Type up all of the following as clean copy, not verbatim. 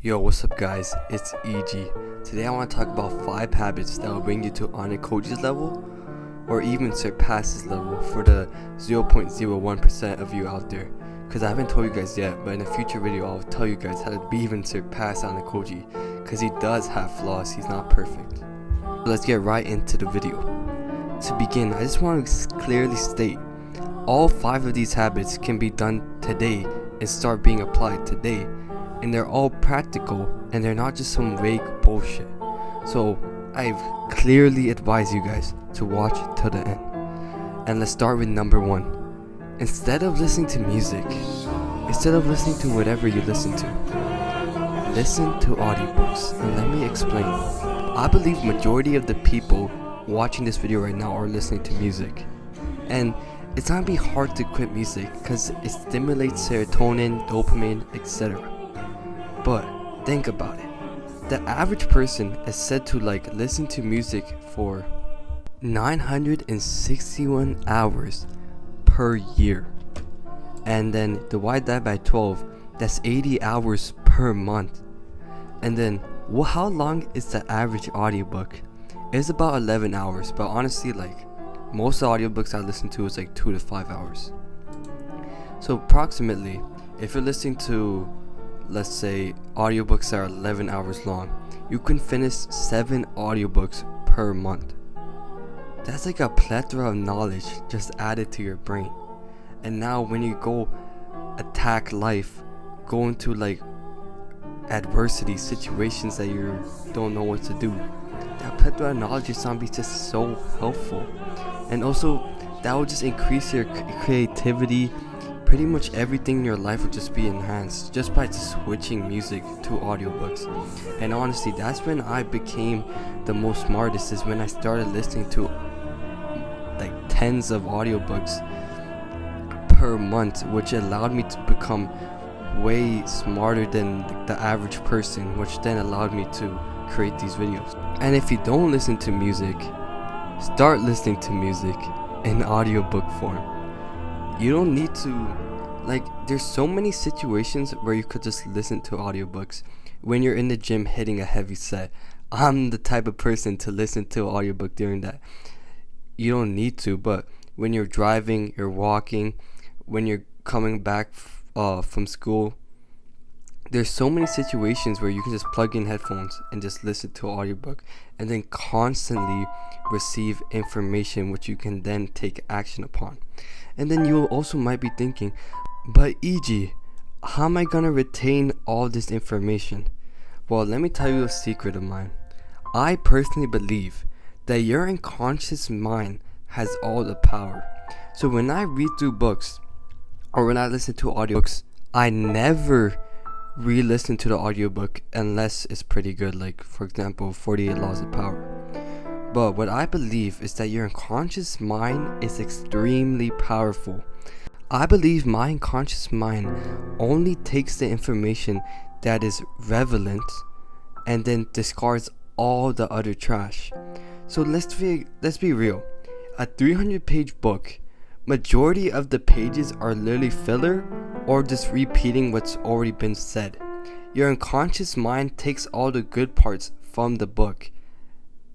Yo, what's up guys, it's EG. Today I want to talk about 5 habits that will bring you to Ayanokoji's level or even surpass his level for the 0.01% of you out there. Because I haven't told you guys yet, but in a future video I'll tell you guys how to even surpass Ayanokoji, because he does have flaws, he's not perfect. So let's get right into the video. To begin, I just want to clearly state, all 5 of these habits can be done today and start being applied today. And they're all practical, and they're not just some vague bullshit. So I clearly advise you guys to watch till the end. And let's start with number 1. Instead of listening to music, instead of listening to whatever you listen to, listen to audiobooks. And let me explain. I believe majority of the people watching this video right now are listening to music, and it's gonna be hard to quit music because it stimulates serotonin, dopamine, etc. But think about it. The average person is said to listen to music for 961 hours per year. And then divide that by 12, that's 80 hours per month. And then how long is the average audiobook? It's about 11 hours, but honestly most audiobooks I listen to is 2 to 5 hours. So approximately, if you're listening to, let's say, audiobooks that are 11 hours long, you can finish 7 audiobooks per month. That's like a plethora of knowledge just added to your brain. And now when you go attack life, go into adversity situations that you don't know what to do, that plethora of knowledge is gonna be just so helpful. And also that will just increase your creativity. Pretty much everything in your life will just be enhanced just by switching music to audiobooks. And honestly, that's when I became the most smartest, is when I started listening to tens of audiobooks per month, which allowed me to become way smarter than the average person, which then allowed me to create these videos. And if you don't listen to music, start listening to music in audiobook form. You don't need to, there's so many situations where you could just listen to audiobooks. When you're in the gym hitting a heavy set, I'm the type of person to listen to an audiobook during that. You don't need to, but when you're driving, you're walking, when you're coming back from school, there's so many situations where you can just plug in headphones and just listen to an audiobook, and then constantly receive information which you can then take action upon. And then you also might be thinking, but EG, how am I gonna retain all this information? Well, let me tell you a secret of mine. I personally believe that your unconscious mind has all the power. So when I read through books or when I listen to audiobooks, I never re-listen to the audiobook unless it's pretty good, for example 48 Laws of Power. But what I believe is that your unconscious mind is extremely powerful. I believe my unconscious mind only takes the information that is relevant and then discards all the other trash. So let's be real. A 300-page book, majority of the pages are literally filler or just repeating what's already been said. Your unconscious mind takes all the good parts from the book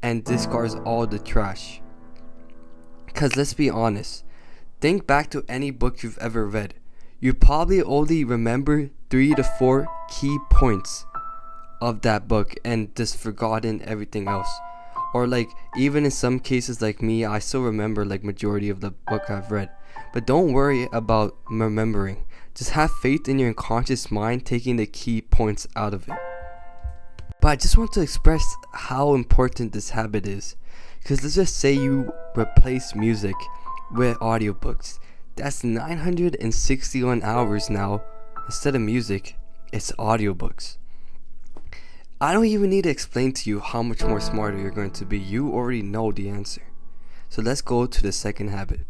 and discards all the trash. Because let's be honest, think back to any book you've ever read. You probably only remember 3 to 4 key points of that book and just forgotten everything else. Or even in some cases like me, I still remember majority of the book I've read. But don't worry about remembering. Just have faith in your unconscious mind taking the key points out of it. But I just want to express how important this habit is. Because let's just say you replace music with audiobooks. That's 961 hours now. Instead of music, it's audiobooks. I don't even need to explain to you how much more smarter you're going to be. You already know the answer. So let's go to the second habit.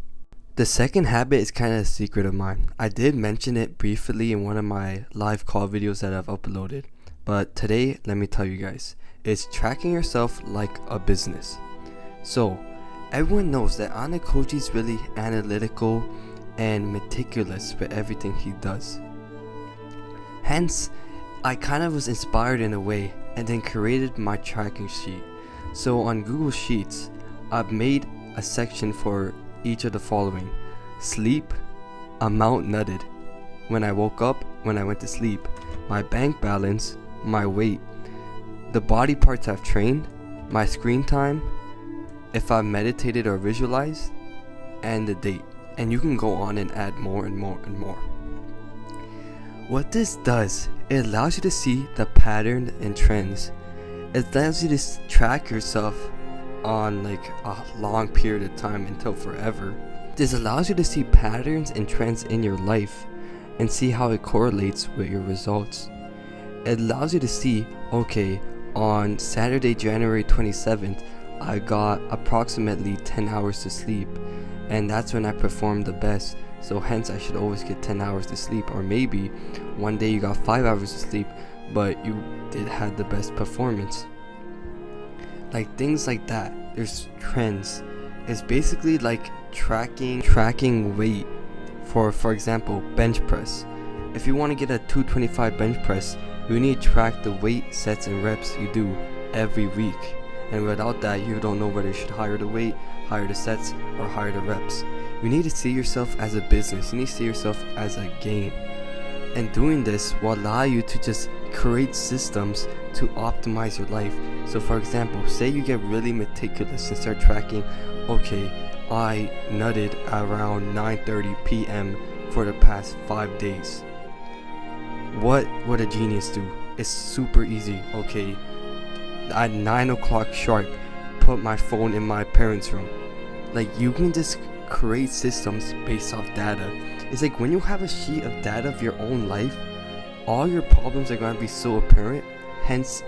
The second habit is kind of a secret of mine. I did mention it briefly in one of my live call videos that I've uploaded. But today, let me tell you guys, it's tracking yourself like a business. So, everyone knows that Ayanokoji is really analytical and meticulous with everything he does. Hence, I kind of was inspired in a way and then created my tracking sheet. So on Google Sheets, I've made a section for each of the following: sleep, amount nutted, when I woke up, when I went to sleep, my bank balance, my weight, the body parts I've trained, my screen time, if I've meditated or visualized, and the date. And you can go on and add more and more and more. What this does, it allows you to see the pattern and trends. It allows you to track yourself on like a long period of time until forever. This allows you to see patterns and trends in your life and see how it correlates with your results. It allows you to see, okay, on Saturday, January 27th, I got approximately 10 hours to sleep, and that's when I performed the best, so hence I should always get 10 hours to sleep. Or maybe one day you got 5 hours to sleep, but you had the best performance. Like things like that. There's trends. It's basically like tracking weight for example, bench press. If you want to get a 225 bench press, you need to track the weight, sets, and reps you do every week. And without that, you don't know whether you should hire the weight, hire the sets, or hire the reps. You need to see yourself as a business. You need to see yourself as a game. And doing this will allow you to just create systems to optimize your life. So for example, say you get really meticulous and start tracking, okay, I nutted around 9:30 p.m. for the past 5 days. What would a genius do? It's super easy. Okay, at 9 o'clock sharp, put my phone in my parents' room. Like, you can just create systems based off data. It's like when you have a sheet of data of your own life, all your problems are going to be so apparent, hence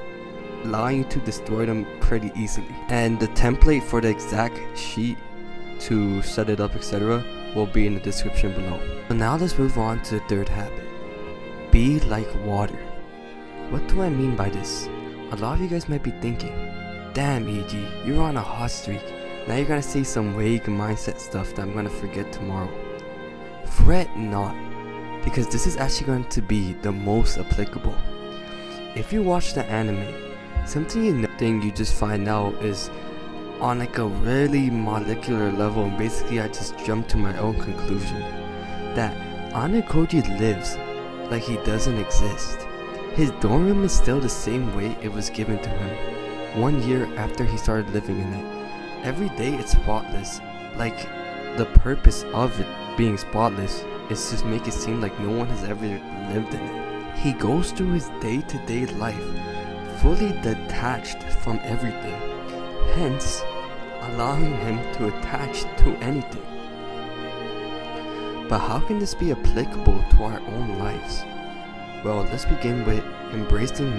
allowing you to destroy them pretty easily. And the template for the exact sheet to set it up, etc., will be in the description below. So now let's move on to the third habit. Be like water. What do I mean by this? A lot of you guys might be thinking, damn EG, you're on a hot streak. Now you're gonna say some vague mindset stuff that I'm gonna forget tomorrow. Fret not, because this is actually going to be the most applicable. If you watch the anime, something you just find out is on like a really molecular level, and basically I just jumped to my own conclusion that Ayanokoji lives like he doesn't exist. His dorm room is still the same way it was given to him 1 year after he started living in it. Every day it's spotless, like the purpose of it being spotless is to make it seem like no one has ever lived in it. He goes through his day-to-day life fully detached from everything, hence allowing him to attach to anything. But how can this be applicable to our own lives? Well, let's begin with embracing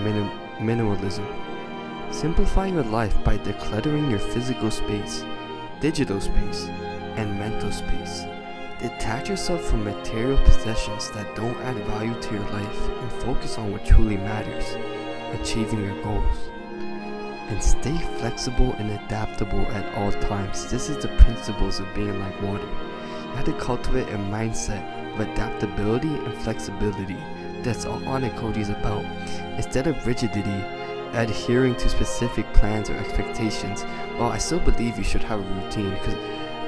minimalism. Simplify your life by decluttering your physical space, digital space, and mental space. Detach yourself from material possessions that don't add value to your life and focus on what truly matters, achieving your goals. And stay flexible and adaptable at all times. This is the principles of being like water. You have to cultivate a mindset of adaptability and flexibility. That's all Ayanokoji is about. Instead of rigidity, adhering to specific plans or expectations, well, I still believe you should have a routine, because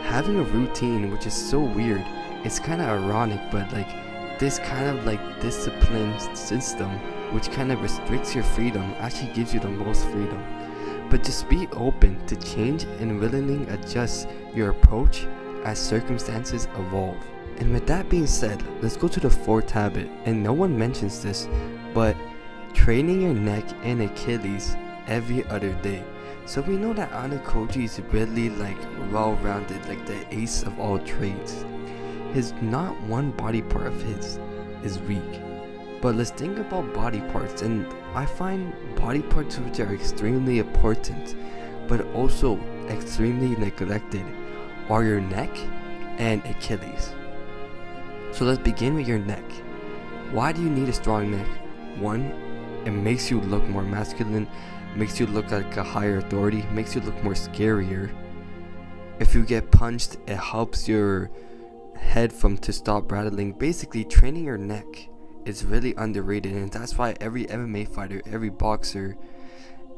having a routine, which is so weird, it's kind of ironic, but like this kind of like disciplined system, which kind of restricts your freedom, actually gives you the most freedom. But just be open to change and willingly adjust your approach as circumstances evolve. And with that being said, let's go to the fourth habit, and no one mentions this, but training your neck and Achilles every other day. So we know that Ayanokoji is really like well-rounded, like the ace of all trades. His not one body part of his is weak. But let's think about body parts, and I find body parts which are extremely important, but also extremely neglected, are your neck and Achilles. So let's begin with your neck. Why do you need a strong neck? One, it makes you look more masculine, makes you look like a higher authority, makes you look more scarier. If you get punched, it helps your head to stop rattling. Basically, training your neck it's really underrated, and that's why every MMA fighter, every boxer,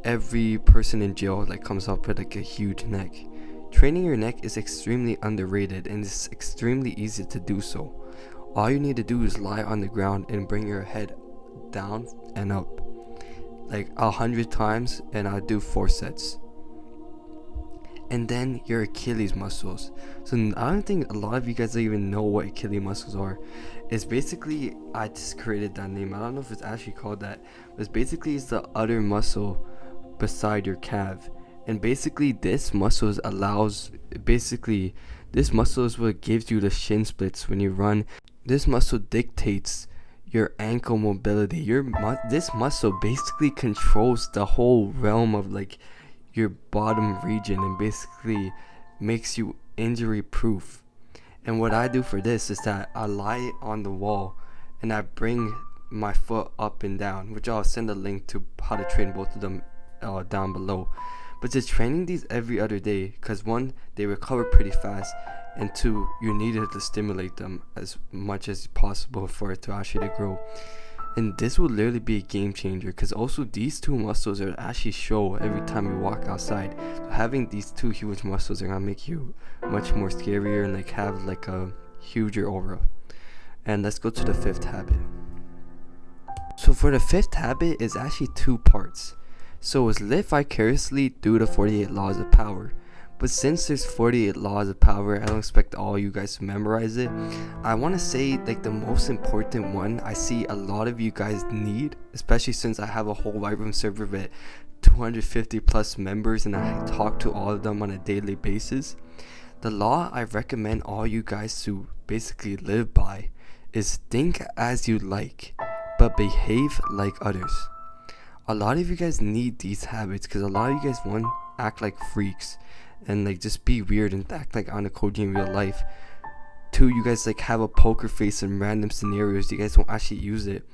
every person in jail like comes up with like a huge neck. Training your neck is extremely underrated, and it's extremely easy to do so. All you need to do is lie on the ground and bring your head down and up like 100 times, and I'll do 4 sets. And then your Achilles muscles. So I don't think a lot of you guys even know what Achilles muscles are. It's basically, I just created that name, I don't know if it's actually called that, but it's the other muscle beside your calf. And basically this muscle is what gives you the shin splits when you run. This muscle dictates your ankle mobility. This muscle basically controls the whole realm of like your bottom region, and basically makes you injury proof. And what I do for this is that I lie on the wall and I bring my foot up and down, which I'll send a link to how to train both of them down below. But just training these every other day, because 1, they recover pretty fast, and 2, you needed to stimulate them as much as possible for it to actually grow. And this will literally be a game changer, because also these 2 muscles are actually show every time you walk outside. So having these 2 huge muscles are gonna make you much more scarier and like have like a huger aura. And let's go to the 5th habit. So for the 5th habit is actually 2 parts. So it's live vicariously through the 48 laws of power. But since there's 48 laws of power, I don't expect all you guys to memorize it. I want to say like the most important one I see a lot of you guys need, especially since I have a whole White Room server with 250 plus members and I talk to all of them on a daily basis. The law I recommend all you guys to basically live by is think as you like, but behave like others. A lot of you guys need these habits because a lot of you guys, 1, act like freaks and like just be weird and act like Ayanokoji in real life. 2, you guys like have a poker face in random scenarios. You guys won't actually use it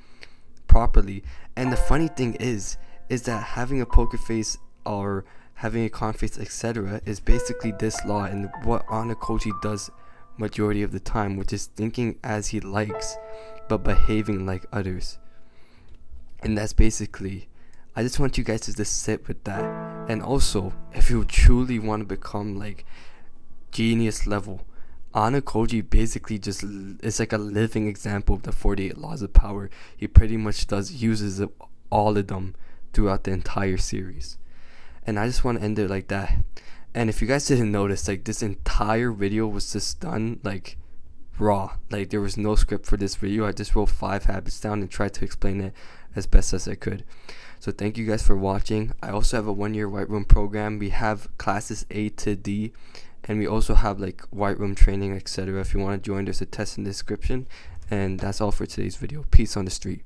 properly. And the funny thing is that having a poker face or having a con face, etc., is basically this law and what Ayanokoji does majority of the time, which is thinking as he likes but behaving like others. And that's basically, I just want you guys to just sit with that. And also, if you truly want to become like genius level, Ayanokoji basically just is like a living example of the 48 laws of power. He pretty much uses all of them throughout the entire series. And I just want to end it like that. And if you guys didn't notice, like this entire video was just done like raw. Like there was no script for this video. I just wrote 5 habits down and tried to explain it as best as I could. So thank you guys for watching. I also have a 1-year White Room program. We have classes A to D, and we also have like White Room training, etc. If you want to join, there's a test in the description. And that's all for today's video. Peace on the street.